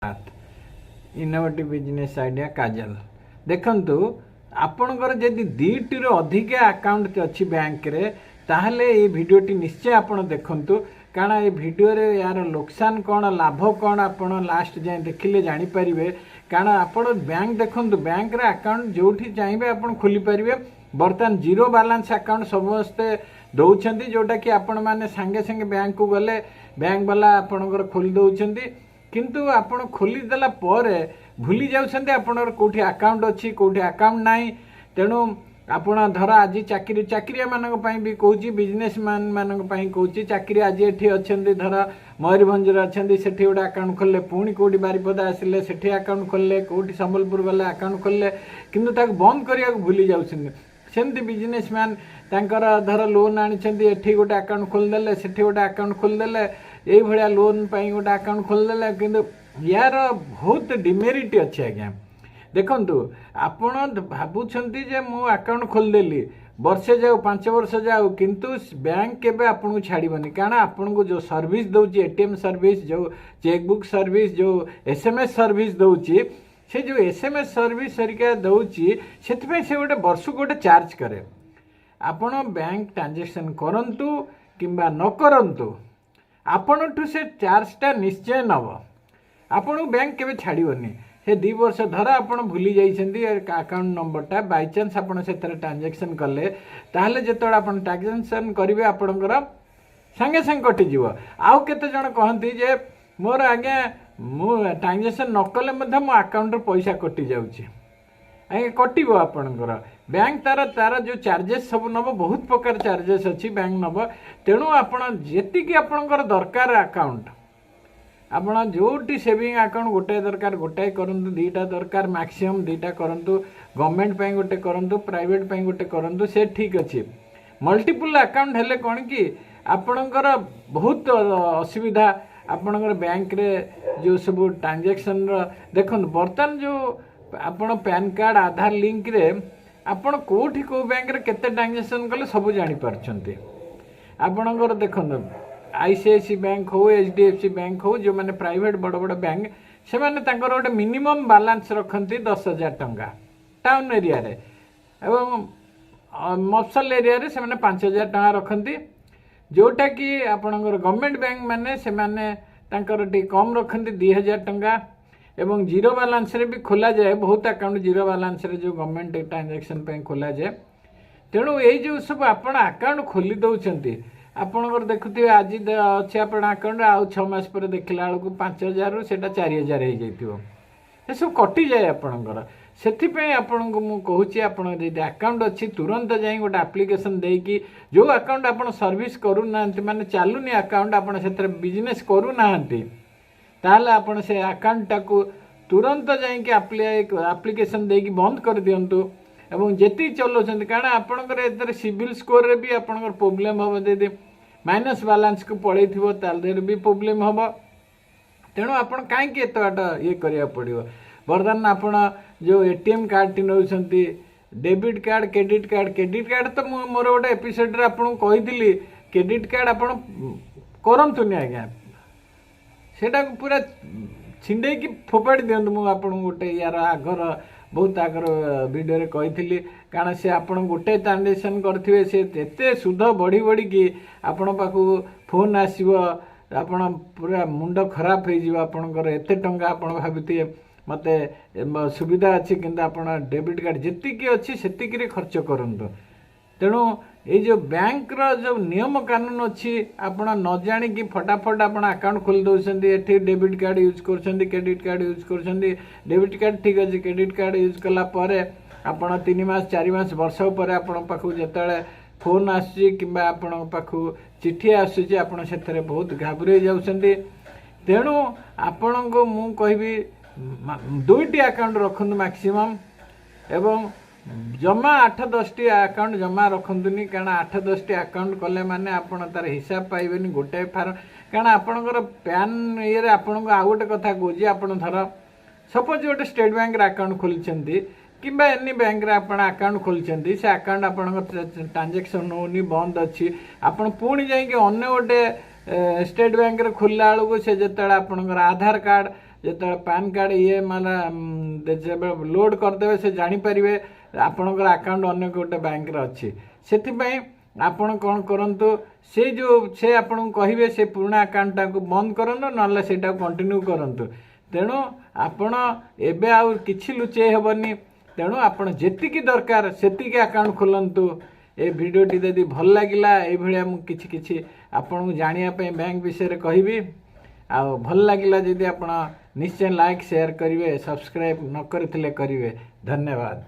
Innovative business idea काजल देखंतु आपणकर जदि दुईटी अधिक अकाउंट अच्छी बैंक रे ताहले ये भिडियोटी निश्चय आपण देखंतु कारण ये भिडियो रे यार नुकसान कौन लाभ कौन आपण लास्ट जाए देखिले जानी पारिबे कारण आपण बैंक देखंतु बैंक रे अकाउंट जोठी चाहिए आपण खोली पारिबे बर्तमान जीरो बैलेंस अकाउंट समस्ते दौरान जोटा कि आपण माने संगे संगे बैंक को गले बैंक वाला आपणकर खोली दौरान किंतु आपण खोली देला परे भूली जाउछन्ते आपणर कोठी अकाउंट अछि कोठी अकाउंट नाही तेणु आपण धर आज चाकरी चाकरिया मानक पई भी कहूची बिजनेसमैन मानक पई कहूची चाकरी आज एठी अछन्ते धर मयूरभंज रे अछन्ते सेठी गोटे अकाउंट खोलले पुणी कोठी बारिपदा आसिले सेठी अकाउंट खोलले कोठी संबलपुर वाले अकाउंट खोलले किंतु ताक बंद करिया भूली जाउछन्ते सेमती बिजनेसमैन तांकर धर लोन आनिछन्ते एठी गोटे अकाउंट खोल देले सेठी गोटे अकाउंट खोल देले ये भाया लोन पाई गोटे अकाउंट खोलदेला किंतु यार बहुत डिमेरिट अच्छे आज्ञा देखंतु आपण भाबुछंती जे मु अकाउंट खोलदेली वर्षे जाऊ 5 वर्ष जाऊ किंतु बैंक केबे आपन को छाड़ीबनी कारण आपन को जो सर्विस दउची एटीएम सर्विस जो चेकबुक सर्विस जो एसएमएस सर्विस दउची से जो एसएमएस सर्विस सरिका दउची सेतपे से गोटे वर्ष गोटे चार्ज करे आपण बैंक ट्रांजैक्शन करंतु किंबा न करंतु आपणठू से चार्जटा निश्चय नब आपण बैंक केवे छाड़ीबनी से 2 वर्ष धर आपण भूली जाइछन्ती अकाउंट नंबरटा बाय चांस आपण से ट्रांजैक्शन कले ताहले जेतोड़ आपण ट्रांजैक्शन करिवे आपणकर संगे संगे कटि जीव आउ केते जण कहंती जे मोर आगे मु ट्रांजैक्शन न कले मध्य मो अकाउंट रो पैसा कटि जाउची आगे कटिबो आपणकर बैंक तार तार जो चार्जेस सब नब बहुत प्रकार चार्जेस अच्छी बैंक नब तेणु आपण जेतिकी आपणकर दरकार अकाउंट आपण जोटी सेविंग अकाउंट गोटे दरकार गोटे करंतु दीटा दरकार मैक्सिमम दीटा करंतु गवर्नमेंट पे गोटे करंतु प्राइवेट पे गोटे करंतु से ठीक अच्छी मल्टीपल अकाउंट हेले कौन कि आपणकर बहुत असुविधा आपणकर बैंक रे जो सब ट्रांजैक्शन देखो बर्तमान जो आपण पैन कार्ड आधार लिंक रे आपण कोठी को बैंक रे केते ट्रांजैक्शन कले सब जानि पारछन्ते आपणकर देखन आईसीआईसी बैंक हो एचडीएफसी बैंक हो जो माने प्राइवेट बड़ बड़ बैंक से माने तांकर गोटे मिनिमम बैलेंस रखन्ती 10,000 टंका टाउन एरिया रे एवं मफसल एरिया रे से माने 5,000 टंका रखन्ती जोटा कि आपणकर गवर्नमेंट बैंक माने से माने तांकर टी कम रखन्ती 2,000 टंका एवं जीरो बैलेंस रे भी खोला जाए बहुत अकाउंट जीरो बैलेंस रे जो गवर्नमेंट ट्रांजैक्शन पे खोला जाए तेणु ये जो सब आपण अकाउंट खोली दउछन्ती आपणकर देखुथिबे आज अच्छे आपण अकाउंट आउ 6 मास पर देखला बेलू 5,000 रु सेटा 4,000 हो जाइथिबो ए सब कटि जाए आपणकर सेथिपे आपण को मु कहूची आपण यदि अकाउंट अच्छी तुरंत जाई गोटे एप्लिकेशन देकी जो अकाउंट आपण सर्विस करू नांती माने चालुनी अकाउंट आपण सेतर बिजनेस करू नांती ताहले आपण से अकाउंट टाको तुरंत जाइए एप्लिकेशन देकी बंद कर दिंतु एवं जेती चलाउछन्ती कारण आपणकर एतर सिविल स्कोर रे भी आपणकर प्रॉब्लम हो जदि माइनस बैलेंस को पड़ेथिबो ताले भी प्रॉब्लम हो तेणु आपण काहे के एत बाटा ये करिया पड़िबो बर्तमान आपण जो एटीएम कार्ड टी नउछन्ती डेबिट कार्ड क्रेडिट कार्ड तो मोर गोटे एपिसोड रे आपन कहिदिली क्रेडिट कार्ड आपण करंतुनी आज्ञा सेटा पूरा छिंडे की फोपाड़ी दिंतु मुझे गोटे यार आगर बहुत आगर वीडियो रे कही कारण से आपन गोटे ट्रांजेक्शन करथिबे से एते सुध बढ़ी बढ़ी कि आपण पाखु फोन आसीबो आपण पूरा मुंड खराब हो जिवो आपनकर एते टंका आपण भाबिते मते सुविधा अच्छी किंतु आपण डेबिट कार्ड जेतिकी अच्छी सेतिकी रे खर्च करंतु तेणु ये जो बैंक रो जो नियम कानून अच्छी आपण न जानी कि फटाफट आपण अकाउंट खोल दउछन्ती एठी डेबिट कार्ड यूज करछन्ती क्रेडिट कार्ड यूज करछन्ती डेबिट कार्ड ठीक अछि क्रेडिट कार्ड यूज कला परे आपण 3 मास 4 मास वर्ष पर आपण पाखु जेतळे फोन आसी किबा आपण पाखु चिट्ठी आसी आपण सेथरे बहुत घाबरे जाउछन्ती तेणु आपण को मु कहबी 2टी अकाउंट रखन मैक्सिमम एवं जमा 8-10 टी अकाउंट जमा रखंतुनी कारण 8-10 टी अकाउंट कले माने आपण तार हिसाब पाइबेनी गोटे फार्म कारण आपणकर पैन ये आपण को आ गोटे कथा कहूँ आपण धर सपोज गोटे स्टेट बैंक रे अकाउंट खोलिछन्ती किंबा एनी बैंक रे आपण अकाउंट खोलिछन्ती से अकाउंट आपणकर ट्रांजैक्शन होनी बंद अच्छी आपण पुणी जाई कि अन्य गोटे स्टेट बैंक रे खोलला बेलू से जेतळे आपणकर आधार कार्ड जो पैन कार्ड ये मतलब लोड करदे से जानीपारे आपणकर आकाउंट अन्य गोटे बैंक अच्छी से आपण कौन करूँ से जो से आपन कहे से पुराना आकाउंट को बंद करूँ ना से कंटिन्यू करूँ तेणु आपण एबे आउ किछि लुचे हेबनी तेणु आपण जेतिकी दरकार सेतिकी अकाउंट खोलंतु। ए भिडियोटी यदि भल लगिला ए भलिया मु किछि किछि आपण को जानिया पे बैंक विषय कहबी आ भल लगिला यदि आपण निश्चय लाइक शेयर करिवे सब्सक्राइब न करथिले करिवे। धन्यवाद।